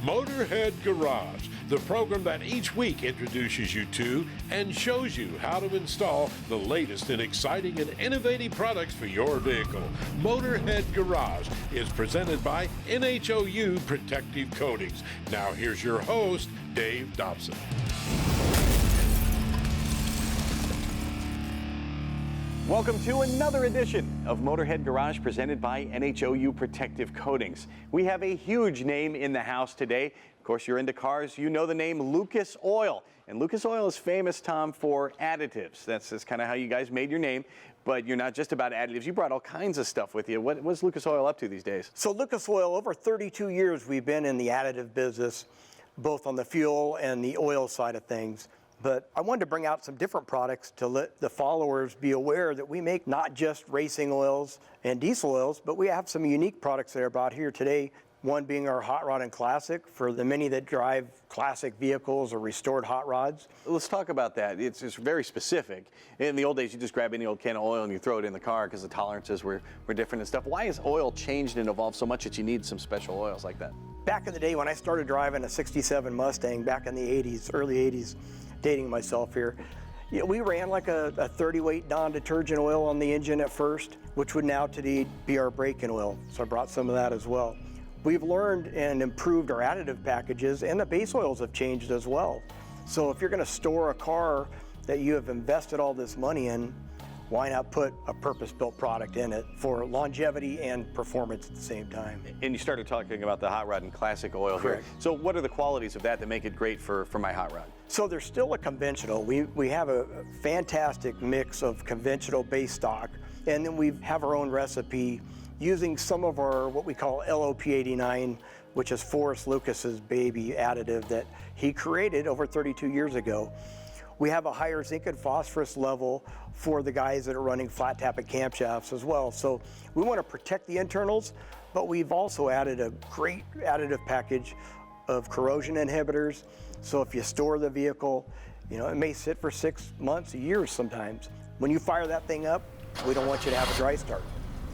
Motorhead Garage, the program that each week introduces you to and shows you how to install the latest and exciting and innovative products for your vehicle. Motorhead Garage is presented by NHOU Protective Coatings. Now here's your host, Dave Dobson. Welcome to another edition of Motorhead Garage presented by NHOU Protective Coatings. We have a huge name in the house today. Of course, you're into cars, you know the name Lucas Oil. And Lucas Oil is famous, Tom, for additives. That's kind of how you guys made your name. But you're not just about additives. You brought all kinds of stuff with you. What's Lucas Oil up to these days? So Lucas Oil, over 32 years, we've been in the additive business, both on the fuel and the oil side of things. But I wanted to bring out some different products to let the followers be aware that we make not just racing oils and diesel oils, but we have some unique products that are brought here today. One being our Hot Rod and Classic for the many that drive classic vehicles or restored hot rods. Let's talk about that. It's very specific. In the old days, you just grab any old can of oil and you throw it in the car because the tolerances were different and stuff. Why has oil changed and evolved so much that you need some special oils like that? Back in the day when I started driving a 67 Mustang back in the 80s, early 80s, dating myself here, you know, we ran like a 30 weight Dawn detergent oil on the engine at first, which would now today be our braking oil. So I brought some of that as well. We've learned and improved our additive packages, and the base oils have changed as well. So if you're going to store a car that you have invested all this money in, why not put a purpose-built product in it for longevity and performance at the same time? And you started talking about the Hot Rod and Classic oil. Correct. Here. So what are the qualities of that make it great for my hot rod? So there's still a conventional. We have a fantastic mix of conventional base stock, and then we have our own recipe using some of our what we call LOP89, which is Forrest Lucas's baby additive that he created over 32 years ago. We have a higher zinc and phosphorus level for the guys that are running flat tappet camshafts as well. So we want to protect the internals, but we've also added a great additive package of corrosion inhibitors. So if you store the vehicle, you know, it may sit for 6 months, a year sometimes. When you fire that thing up, we don't want you to have a dry start.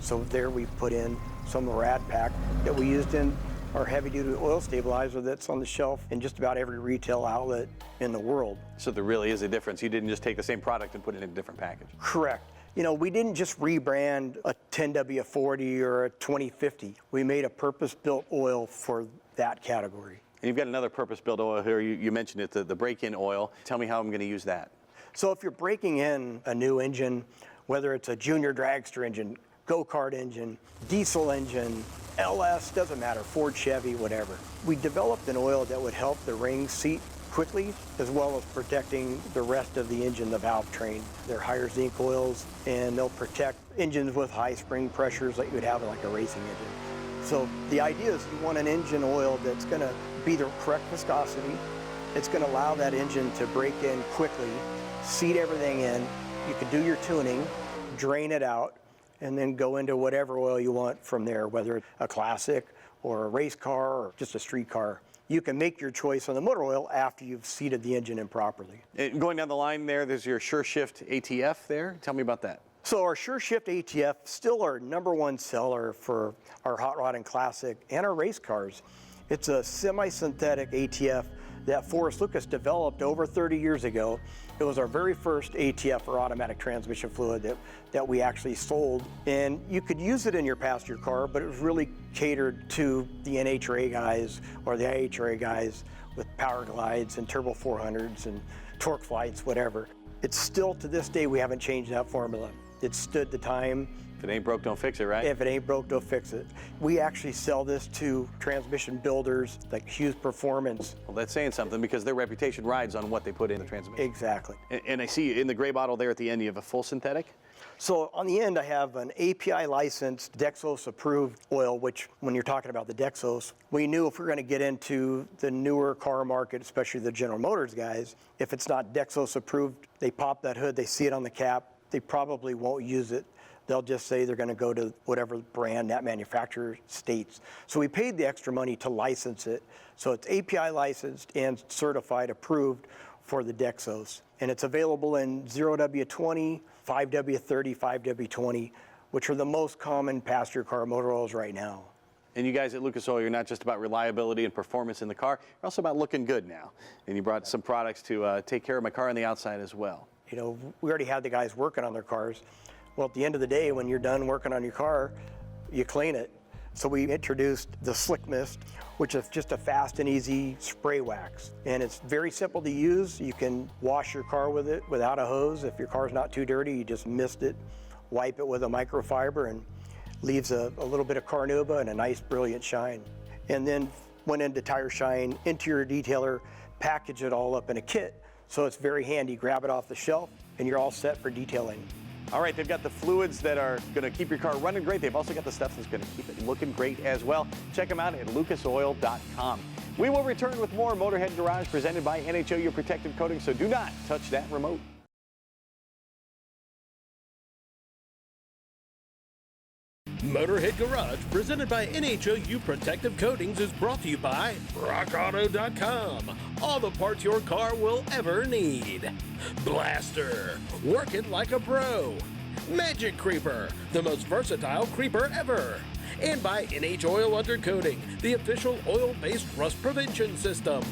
So there we've put in some Rad Pack that we used in our heavy-duty oil stabilizer that's on the shelf in just about every retail outlet in the world. So there really is a difference. You didn't just take the same product and put it in a different package. Correct. You know, we didn't just rebrand a 10W40 or a 2050. We made a purpose-built oil for that category. And you've got another purpose-built oil here. You mentioned it, the break-in oil. Tell me how I'm going to use that. So if you're breaking in a new engine, whether it's a junior dragster engine, go-kart engine, diesel engine, LS, doesn't matter, Ford, Chevy, whatever. We developed an oil that would help the rings seat quickly, as well as protecting the rest of the engine, the valve train. They're higher zinc oils, and they'll protect engines with high spring pressures like you would have in like a racing engine. So the idea is you want an engine oil that's going to be the correct viscosity. It's going to allow that engine to break in quickly, seat everything in. You can do your tuning, drain it out, and then go into whatever oil you want from there, whether it's a classic or a race car or just a street car. You can make your choice on the motor oil after you've seated the engine in properly. And going down the line there's your Sure Shift ATF there. Tell me about that. So our Sure Shift ATF, still our #1 seller for our Hot Rod and Classic and our race cars. It's a semi-synthetic ATF that Forrest Lucas developed over 30 years ago. It was our very first ATF, or automatic transmission fluid, that we actually sold. And you could use it in your passenger car, but it was really catered to the NHRA guys or the IHRA guys with power glides and turbo 400s and torque flights, whatever. It's still, to this day, we haven't changed that formula. It stood the time. If it ain't broke, don't fix it, right? If it ain't broke, don't fix it. We actually sell this to transmission builders like Hughes Performance. Well, that's saying something because their reputation rides on what they put in the transmission. Exactly. And I see in the gray bottle there at the end, you have a full synthetic? So on the end, I have an API licensed, Dexos approved oil, which when you're talking about the Dexos, we knew if we're going to get into the newer car market, especially the General Motors guys, if it's not Dexos approved, they pop that hood, they see it on the cap, they probably won't use it. They'll just say they're going to go to whatever brand that manufacturer states. So we paid the extra money to license it. So it's API licensed and certified, approved for the Dexos. And it's available in 0W20, 5W30, 5W20, which are the most common passenger car motor oils right now. And you guys at Lucas Oil, you're not just about reliability and performance in the car, you're also about looking good now. And you brought some products to take care of my car on the outside as well. You know, we already had the guys working on their cars. Well, at the end of the day, when you're done working on your car, you clean it. So we introduced the Slick Mist, which is just a fast and easy spray wax. And it's very simple to use. You can wash your car with it without a hose. If your car's not too dirty, you just mist it, wipe it with a microfiber, and leaves a little bit of carnauba and a nice brilliant shine. And then went into Tire Shine, Interior Detailer, package it all up in a kit. So it's very handy. Grab it off the shelf and you're all set for detailing. All right, they've got the fluids that are going to keep your car running great. They've also got the stuff that's going to keep it looking great as well. Check them out at lucasoil.com. We will return with more Motorhead Garage presented by NHOU Protective Coatings, so do not touch that remote. Motorhead Garage, presented by NHOU Protective Coatings, is brought to you by RockAuto.com. All the parts your car will ever need. Blaster, working like a pro. Magic Creeper, the most versatile creeper ever. And by NH Oil Undercoating, the official oil-based rust prevention system.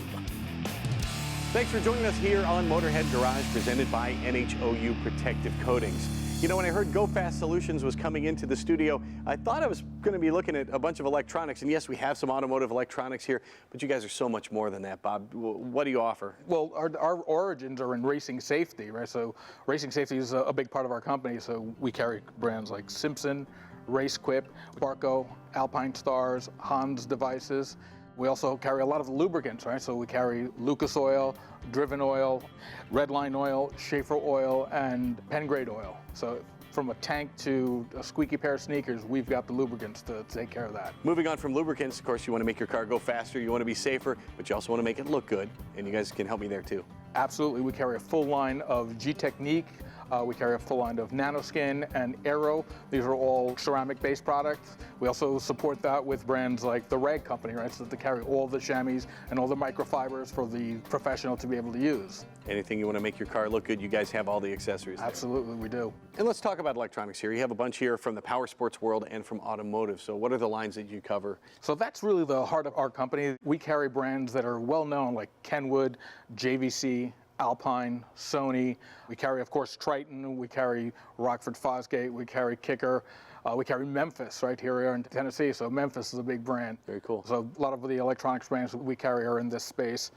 Thanks for joining us here on Motorhead Garage, presented by NHOU Protective Coatings. You know, when I heard Go Fast Solutions was coming into the studio, I thought I was going to be looking at a bunch of electronics. And yes, we have some automotive electronics here, but you guys are so much more than that, Bob. What do you offer? Well, our origins are in racing safety, right? So racing safety is a big part of our company. So we carry brands like Simpson, RaceQuip, Barco, Alpine Stars, Hans devices. We also carry a lot of lubricants, right? So we carry Lucas Oil, Driven Oil, Redline Oil, Schaefer Oil, and Pengrade Oil. So from a tank to a squeaky pair of sneakers, we've got the lubricants to take care of that. Moving on from lubricants, of course, you want to make your car go faster, you want to be safer, but you also want to make it look good, and you guys can help me there too. Absolutely. We carry a full line of G-Technique. We carry a full line of Nanoskin and Aero. These are all ceramic-based products. We also support that with brands like the Rag Company, right? So they carry all the chamois and all the microfibers for the professional to be able to use. Anything you want to make your car look good, you guys have all the accessories there. Absolutely, we do. And let's talk about electronics here. You have a bunch here from the power sports world and from automotive. So what are the lines that you cover? So that's really the heart of our company. We carry brands that are well known like Kenwood, JVC, Alpine, Sony. We carry, of course, Triton. We carry Rockford Fosgate. We carry Kicker. We carry Memphis right here in Tennessee. So Memphis is a big brand. Very cool. So a lot of the electronics brands we carry are in this space.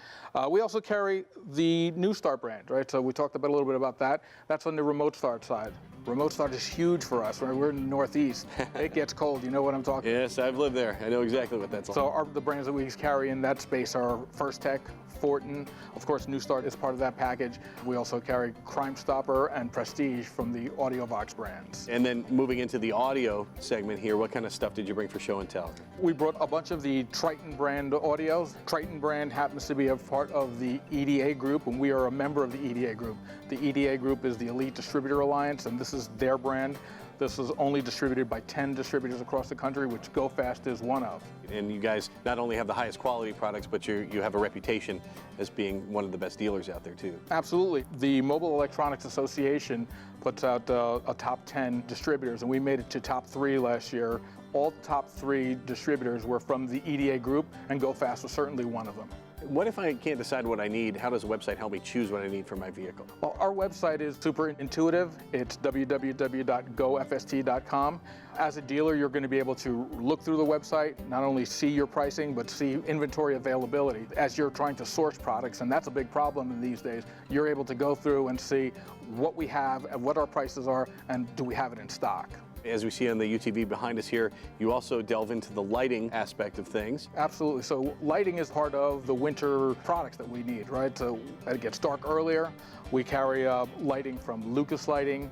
We also carry the New Start brand, right? So we talked a little bit about that. That's on the remote start side. Remote start is huge for us, right? We're in the Northeast. It gets cold. You know what I'm talking about? Yes, I've lived there. I know exactly what that's like. So the brands that we carry in that space are First Tech, Fortin. Of course, New Start is part of that package. We also carry Crime Stopper and Prestige from the AudioVox brands. And then moving into the audio segment here, what kind of stuff did you bring for show and tell? We brought a bunch of the Triton brand audios. Triton brand happens to be a part of the EDA group, and we are a member of the EDA group. The EDA group is the Elite Distributor Alliance, and this is their brand. This is only distributed by 10 distributors across the country, which Go Fast is one of. And you guys not only have the highest quality products, but you have a reputation as being one of the best dealers out there too. Absolutely. The Mobile Electronics Association puts out a top 10 distributors, and we made it to top 3 last year. All top 3 distributors were from the EDA group, and Go Fast was certainly one of them. What if I can't decide what I need? How does the website help me choose what I need for my vehicle? Well, our website is super intuitive. It's www.gofst.com. As a dealer, you're going to be able to look through the website, not only see your pricing, but see inventory availability. As you're trying to source products, and that's a big problem in these days, you're able to go through and see what we have and what our prices are, and do we have it in stock. As we see on the UTV behind us here, you also delve into the lighting aspect of things. Absolutely. So lighting is part of the winter products that we need, right? So it gets dark earlier. We carry lighting from Lucas Lighting,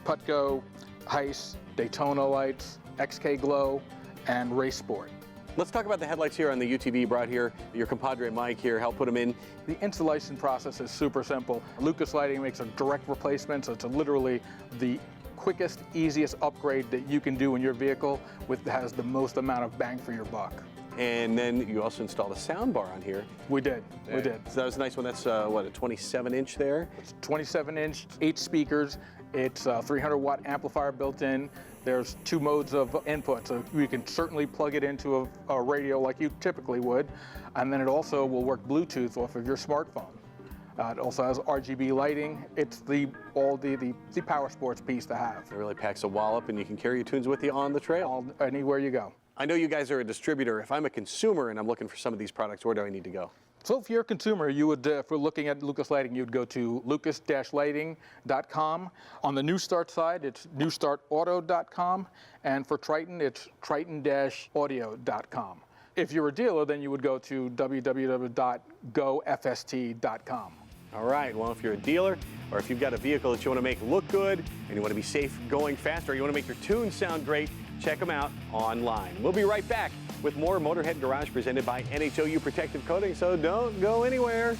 Putco, Heiss, Daytona Lights, XK Glow, and Race Sport. Let's talk about the headlights here on the UTV. You brought here your compadre Mike here, help put them in. The installation process is super simple. Lucas Lighting makes a direct replacement, so it's literally the quickest, easiest upgrade that you can do in your vehicle that has the most amount of bang for your buck. And then you also installed a sound bar on here. We did. We did. So that was a nice one. That's what, a 27-inch there? It's 27-inch, 8 speakers. It's a 300-watt amplifier built in. There's 2 modes of input, so you can certainly plug it into a radio like you typically would. And then it also will work Bluetooth off of your smartphone. It also has RGB lighting. It's the power sports piece to have. It really packs a wallop, and you can carry your tunes with you on the trail. Anywhere you go. I know you guys are a distributor. If I'm a consumer and I'm looking for some of these products, where do I need to go? So if you're a consumer, you would, if we're looking at Lucas Lighting, you'd go to lucas-lighting.com. On the New Start side, it's newstartauto.com. And for Triton, it's triton-audio.com. If you're a dealer, then you would go to www.gofst.com. All right, well, if you're a dealer or if you've got a vehicle that you want to make look good and you want to be safe going fast, or you want to make your tunes sound great, check them out online. We'll be right back with more Motorhead Garage presented by NHOU Protective Coating, so don't go anywhere.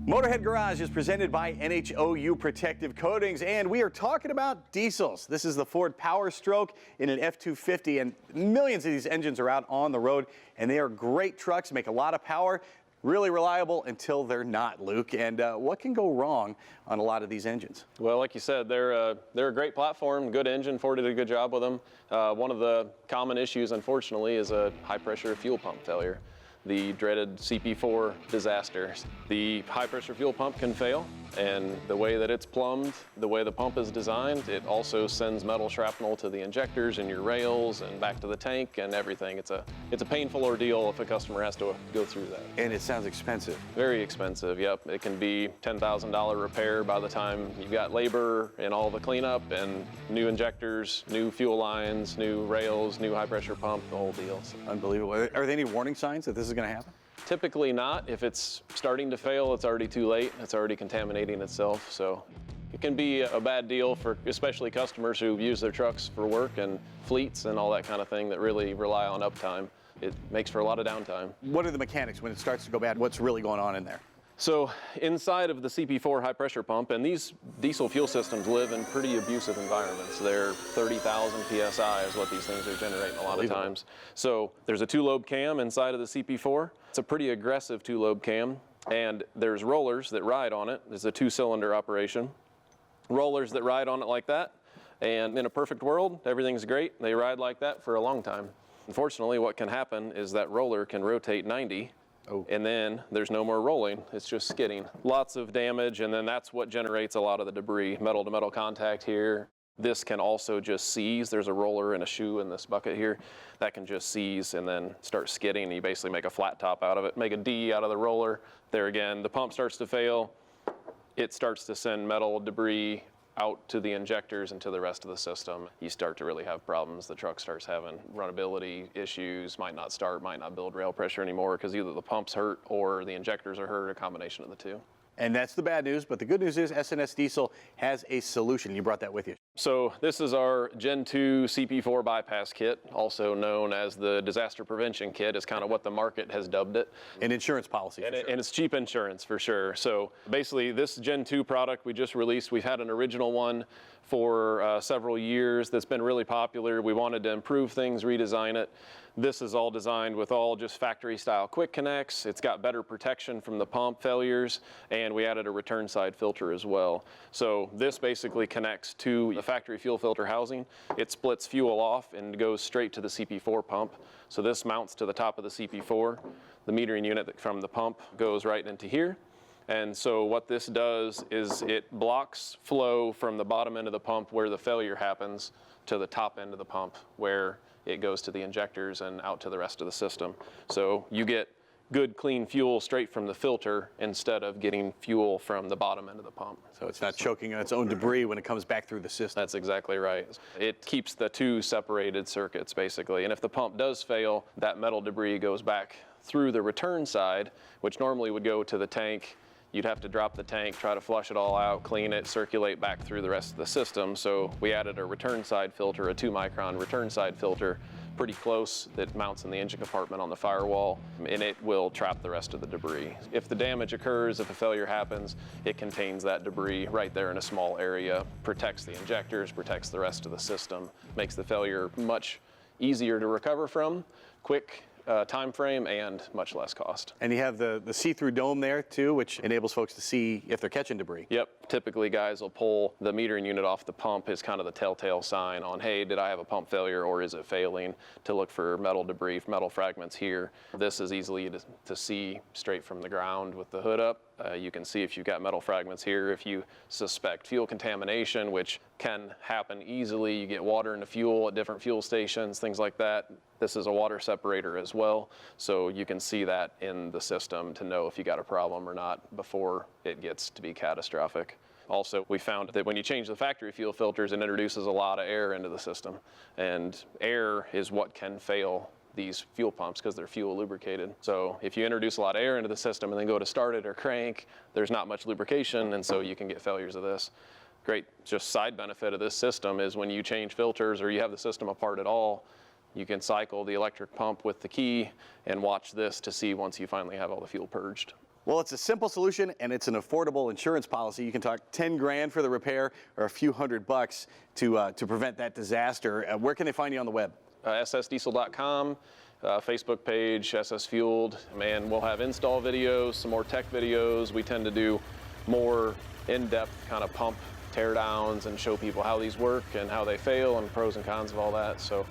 Motorhead Garage is presented by NHOU Protective Coatings, and we are talking about diesels. This is the Ford Power Stroke in an F-250, and millions of these engines are out on the road, and they are great trucks, make a lot of power, really reliable until they're not, Luke. And what can go wrong on a lot of these engines? Well, like you said, they're a great platform, good engine. Ford did a good job with them. One of the common issues, unfortunately, is a high-pressure fuel pump failure. The dreaded CP4 disaster. The high-pressure fuel pump can fail, and the way that it's plumbed, the way the pump is designed, it also sends metal shrapnel to the injectors and your rails and back to the tank and everything. It's a painful ordeal if a customer has to go through that. And it sounds expensive. Very expensive, yep. It can be $10,000 repair by the time you've got labor and all the cleanup and new injectors, new fuel lines, new rails, new high-pressure pump, the whole deal. So. Unbelievable. Are there any warning signs that this is going to happen? Typically not. If it's starting to fail, it's already too late. It's already contaminating itself. So it can be a bad deal for especially customers who use their trucks for work and fleets and all that kind of thing that really rely on uptime. It makes for a lot of downtime. What are the mechanics when it starts to go bad? What's really going on in there? So inside of the CP4 high pressure pump, and these diesel fuel systems live in pretty abusive environments. They're 30,000 PSI is what these things are generating a lot of times. So there's a 2-lobe cam inside of the CP4. It's a pretty aggressive 2-lobe cam, and there's rollers that ride on it. There's a 2-cylinder operation. Rollers that ride on it like that, and in a perfect world, everything's great. They ride like that for a long time. Unfortunately, what can happen is that roller can rotate 90. And then there's no more rolling, it's just skidding. Lots of damage, and then that's what generates a lot of the debris. Metal to metal contact here. This can also just seize. There's a roller and a shoe in this bucket here that can just seize and then start skidding, and you basically make a flat top out of it. Make a D out of the roller. There again, the pump starts to fail. It starts to send metal debris out to the injectors and to the rest of the system. You start to really have problems. The truck starts having runnability issues, might not start, might not build rail pressure anymore because either the pump's hurt or the injectors are hurt, a combination of the two. And that's the bad news, but the good news is S&S Diesel has a solution. You brought that with you. So this is our Gen 2 CP4 bypass kit, also known as the disaster prevention kit, is kind of what the market has dubbed it. An insurance policy, for sure. And it's cheap insurance for sure. So basically this Gen 2 product we just released, we've had an original one for several years that's been really popular. We wanted to improve things, redesign it. This is all designed with all just factory style quick connects. It's got better protection from the pump failures, and we added a return side filter as well. So this basically connects to the factory fuel filter housing. It splits fuel off and goes straight to the CP4 pump. So this mounts to the top of the CP4. The metering unit from the pump goes right into here. And so what this does is it blocks flow from the bottom end of the pump where the failure happens to the top end of the pump where it goes to the injectors and out to the rest of the system. So you get good clean fuel straight from the filter instead of getting fuel from the bottom end of the pump. So it's not choking on its own debris when it comes back through the system. That's exactly right. It keeps the two separated circuits basically. And if the pump does fail, that metal debris goes back through the return side, which normally would go to the tank. You'd have to drop the tank, try to flush it all out, clean it, circulate back through the rest of the system. So we added a return side filter, a 2-micron return side filter, pretty close. It mounts in the engine compartment on the firewall, and it will trap the rest of the debris. If the damage occurs, if a failure happens, it contains that debris right there in a small area, protects the injectors, protects the rest of the system, makes the failure much easier to recover from, quick time frame, and much less cost. And you have the see-through dome there too, which enables folks to see if they're catching debris. Yep, typically guys will pull the metering unit off the pump is kind of the telltale sign on, hey, did I have a pump failure or is it failing, to look for metal debris, metal fragments here. This is easily to see straight from the ground with the hood up. You can see if you've got metal fragments here. If you suspect fuel contamination, which can happen easily, you get water into fuel at different fuel stations, things like that. This is a water separator as well, so you can see that in the system to know if you got a problem or not before it gets to be catastrophic. Also, we found that when you change the factory fuel filters, it introduces a lot of air into the system, and air is what can fail these fuel pumps because they're fuel lubricated. So if you introduce a lot of air into the system and then go to start it or crank, there's not much lubrication, and so you can get failures of this. Great, just side benefit of this system is when you change filters or you have the system apart at all, you can cycle the electric pump with the key and watch this to see once you finally have all the fuel purged. Well, it's a simple solution and it's an affordable insurance policy. You can talk 10 grand for the repair or a few $100 to prevent that disaster. Where can they find you on the web? ssdiesel.com, Facebook page, SS Fueled, and we'll have install videos, some more tech videos. We tend to do more in-depth kind of pump teardowns and show people how these work and how they fail and pros and cons of all that. So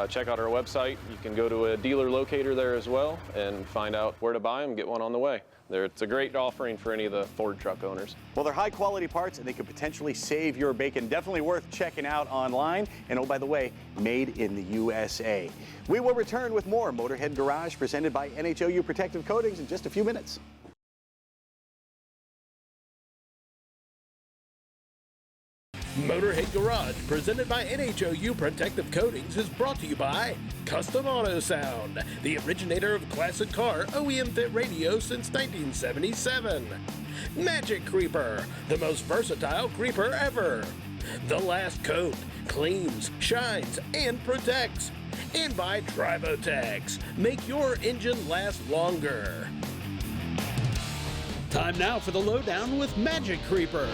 check out our website. You can go to a dealer locator there as well and find out where to buy them, get one on the way. It's a great offering for any of the Ford truck owners. Well, they're high quality parts and they could potentially save your bacon. Definitely worth checking out online. And oh, by the way, made in the USA. We will return with more Motorhead Garage presented by NHOU Protective Coatings in just a few minutes. Motorhead Garage, presented by NHOU Protective Coatings, is brought to you by Custom Auto Sound, the originator of classic car OEM fit radio since 1977. Magic Creeper, the most versatile creeper ever. The Last Coat, cleans, shines, and protects. And by Tribotex, make your engine last longer. Time now for the lowdown with Magic Creeper.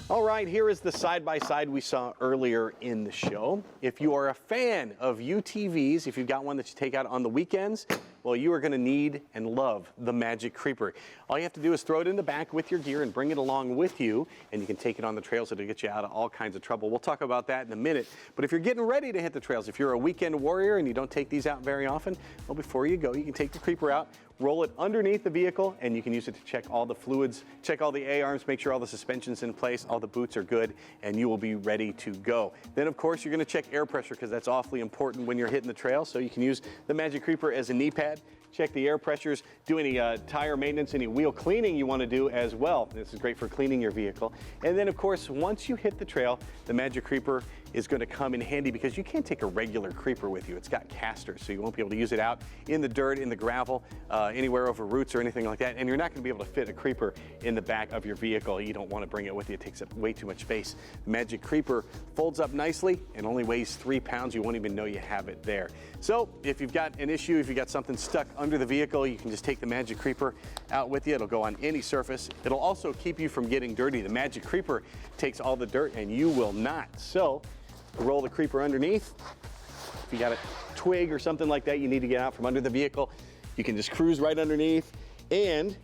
All right, here is the side-by-side we saw earlier in the show. If you are a fan of UTVs, if you've got one that you take out on the weekends, well, you are going to need and love the Magic Creeper. All you have to do is throw it in the back with your gear and bring it along with you, and you can take it on the trails. It'll get you out of all kinds of trouble. We'll talk about that in a minute. But if you're getting ready to hit the trails, if you're a weekend warrior and you don't take these out very often, well, before you go, you can take the Creeper out, roll it underneath the vehicle, and you can use it to check all the fluids, check all the A-arms, make sure all the suspension's in place, all the boots are good, and you will be ready to go. Then, of course, you're going to check air pressure because that's awfully important when you're hitting the trail, so you can use the Magic Creeper as a knee pad. Check the air pressures, do any tire maintenance, any wheel cleaning you want to do as well. This is great for cleaning your vehicle. And then, of course, once you hit the trail, the Magic Creeper is going to come in handy because you can't take a regular creeper with you. It's got casters, so you won't be able to use it out in the dirt, in the gravel, anywhere over roots or anything like that. And you're not going to be able to fit a creeper in the back of your vehicle. You don't want to bring it with you. It takes up way too much space. The Magic Creeper folds up nicely and only weighs 3 pounds. You won't even know you have it there. So if you've got an issue, if you've got something stuck under the vehicle, you can just take the Magic Creeper out with you. It'll go on any surface. It'll also keep you from getting dirty. The Magic Creeper takes all the dirt and you will not. So roll the Creeper underneath. If you got a twig or something like that you need to get out from under the vehicle, you can just cruise right underneath, and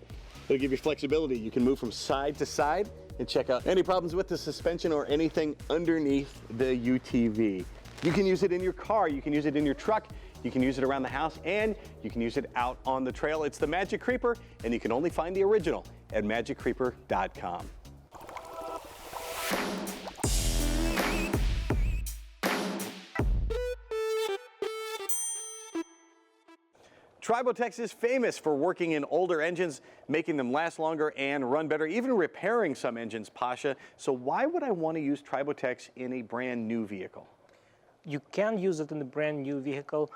it'll give you flexibility. You can move from side to side and check out any problems with the suspension or anything underneath the UTV. You can use it in your car, you can use it in your truck, you can use it around the house, and you can use it out on the trail. It's the Magic Creeper, and you can only find the original at magiccreeper.com. Tribotex is famous for working in older engines, making them last longer and run better, even repairing some engines, Pasha. So why would I want to use Tribotex in a brand new vehicle? You can use it in a brand new vehicle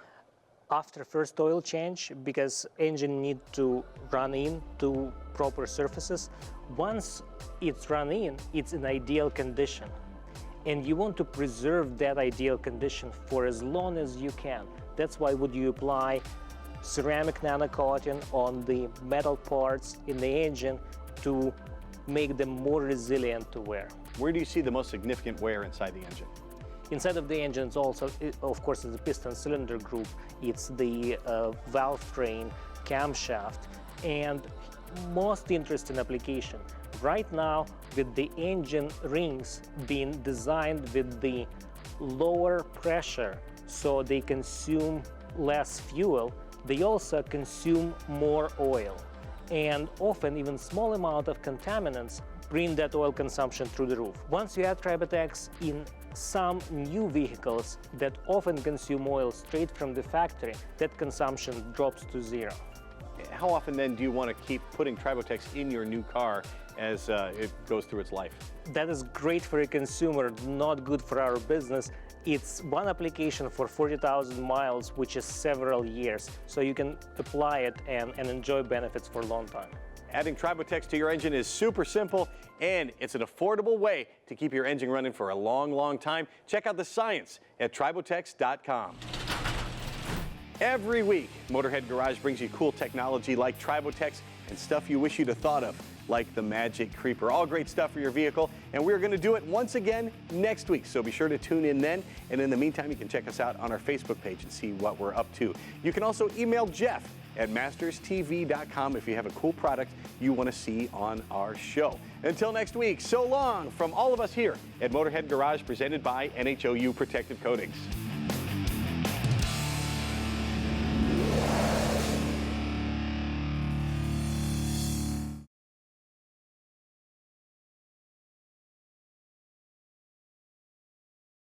after first oil change because engine need to run in to proper surfaces. Once it's run in, it's in ideal condition. and you want to preserve that ideal condition for as long as you can. That's why would you apply ceramic nanocoating on the metal parts in the engine to make them more resilient to wear. Where do you see the most significant wear inside the engine? Inside of the engine, it's also, of course, it's the piston cylinder group, it's the valve train, camshaft, and most interesting application. Right now, with the engine rings being designed with the lower pressure, so they consume less fuel, they also consume more oil. And often, even small amount of contaminants bring that oil consumption through the roof. Once you add Tribotex in some new vehicles that often consume oil straight from the factory, that consumption drops to zero. How often then do you want to keep putting Tribotex in your new car as it goes through its life? That is great for a consumer, not good for our business. It's one application for 40,000 miles, which is several years. So you can apply it and enjoy benefits for a long time. Adding Tribotex to your engine is super simple, and it's an affordable way to keep your engine running for a long, long time. Check out the science at tribotex.com. Every week, Motorhead Garage brings you cool technology like Tribotex and stuff you wish you'd have thought of, like the Magic Creeper. All great stuff for your vehicle, and we're going to do it once again next week, so be sure to tune in then. And in the meantime, you can check us out on our Facebook page and see what we're up to. You can also email Jeff at masterstv.com if you have a cool product you want to see on our show. Until next week, so long from all of us here at Motorhead Garage, presented by NHOU Protective Coatings.